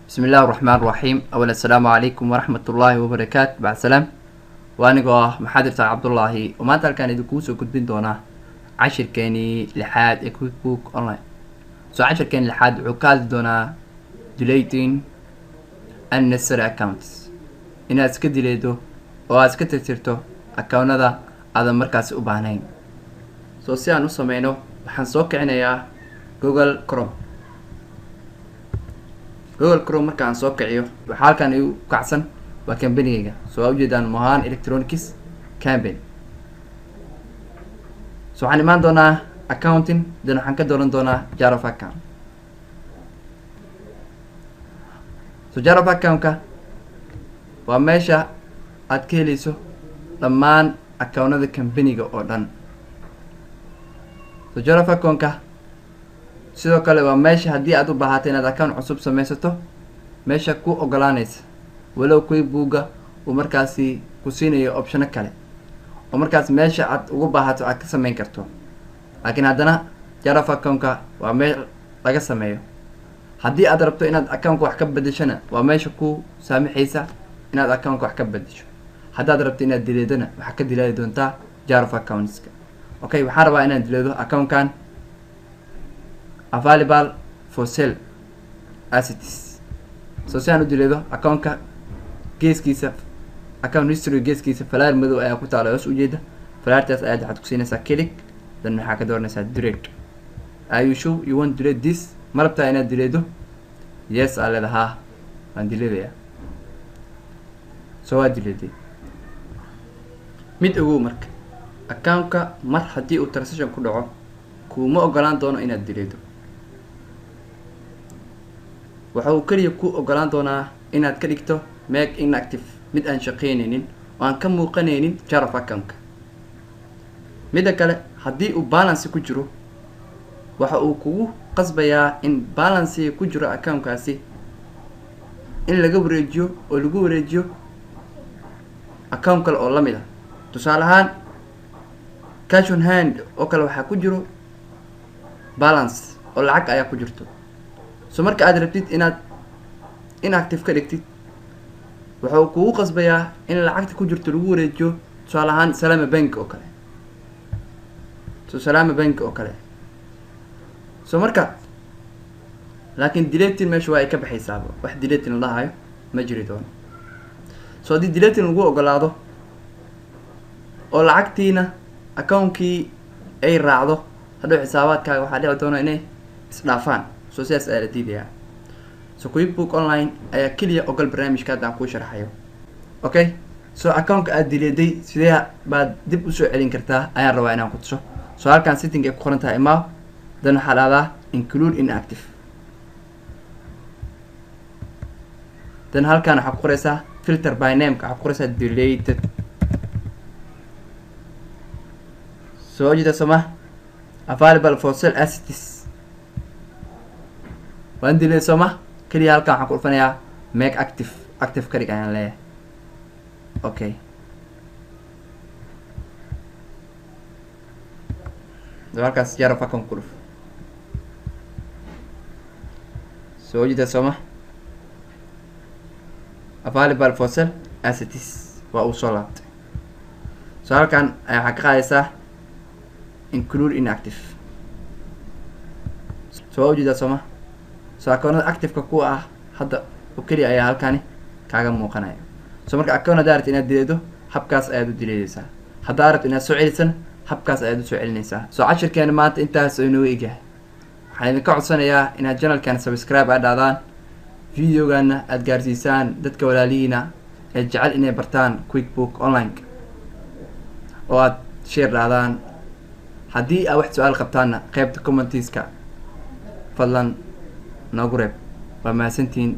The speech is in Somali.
بسم الله الرحمن الرحيم. أولا السلام عليكم ورحمة الله وبركاته. بعد سلام وأنا محاضر عبد الله وما كان يدكوس وكتبين دونا عشر كاني لحد كويك بوك أونلاين. عشر كان لحد عكال دونا deleting unnecessary accounts إن أسكت ديليدو أو أسكت ترتو أكاون هذا مركز أبانين. سيانو سمينو حنسوك عنايا جوجل كروم. جوجل كروم markaan soo kiciyo waxa halkan ay u kacsan waa company-ga soo awjeedaan Mohan Electronics campaign. waxaan imaan doonaa accounting dan waxaan ka dooran doonaa jar of account. jar of account-ka waa meesha aad ka helayso dhammaan account-nada company-ga oo dhan. jar of account-ka sidoo kale waa meesha haddii aad u baahato inaad account cusub samaysato meesha ku ogolaanaysa walow QuickBooks uu markaasi ku siinayo option kale oo markaas meesha aad ugu baahato aad ka samayn karto. laakiin haddana jar of account-ka waa meel laga sameeyo. haddii aad rabto inaad account wax ka bedeshana waa meesha ku saamaxaysa inaad account wax ka bedesho. haddaad rabto inaad dileedana waxa ka dilaadi doontaa jar of accounts-ka. okay, waxaan rabaa inaan dileedo account-kan available for sale assets. si aan u dileedo account-ka geeskiisa account history geeskiisa falaar madow ayaa ku taala hoos ujeeda. falaartaas ayaad waxaad ku siinaysaa click dan waxaa ka dooranaysaa delete. are you sure you want to delete this? ma rabtaa inaad dileedo? yes aa leedahaa waan dileedayaa. waa dileeday. mid ogow marka account-ka mar haddii uu transaction ku dhaco kuma ogolaan doono inaad dileedo. waxa uu kaliya ku ogolaan doonaa inaad ka dhigto make inactive mid aan shaqeynaynin oo aan ka muuqanaynin jar of account-ka. midda kale haddii uu balance ku jiro waxa uu kugu qasbayaa in balance ku jiro account-kaasi in laga wareejiyo oo lagu wareejiyo account kale oo lamid ah. tusaale ahaan cash on hand oo kale waxaa ku jiro balance oo lacag ayaa ku jirto. marka aad rabtid inaad inactive ka dhigtid waxa uu kugu qasbayaa in lacagta ku jirto lagu wareejiyo tusaale ahaan Salama Bank oo kale. Salama Bank oo kale. marka laakiin deleting meesha waa ay ka baxaysaa. wax deleting la dhahayo ma jiri doono. haddii deleting lagu ogolaado oo lacagtiina account-kii ay raacdo hadhow xisaabaadkaaga waxaa dhici doona inay isdhaafaan. sidaas ayaa la diidayaa. QuickBooks Online ayaa keliya ogol barnaamijka hadda aan kuu sharaxayo. okay, account-ka aad dileeday sidee baad dib u soo celin kartaa ayaan rabaa inaan ku tuso. halkan setting ay ku qoran tahay imaa dan waxaa dhahdaa include inactive. dan halkan waxaa ku qoraysaa filter by name-ka waxaa ku qoraysaa deleted. jeeda soma available for sale assets waan dileed sooma kaliya halkan waxaan ku dhufanayaa make active ka dhig ayaan leeyahay. okay, halkaas jar of account ku dhuf. jeeda sooma available for sale assets waa uu soo laabtay. halkan ayaa waxaa ka qaadaysaa include inactive. jeeda sooma account active-ka ku ah hadda oo kaliya ayaa halkani kaaga muuqanaya. marka account hadaad rabto inaad dileedo habkaas ayaad u dileedaysaa. haddaad rabto inaad soo celisan habkaas ayaad u soo celinaysaa. cashirkeena maanta intaas oo inoo egyahay. waxaan idinka codsanayaa inaad channelkan subscribe aad dhahdaan videogana aad gaarsiisaan dadka walaalihiina ee jecel inay bartaan QuickBooks Online oo aad share dhahdaan. haddii aad wax su-aal qabtaanna qaybta comments-ka fadlan noogu reeb. waa mahadsantihiin.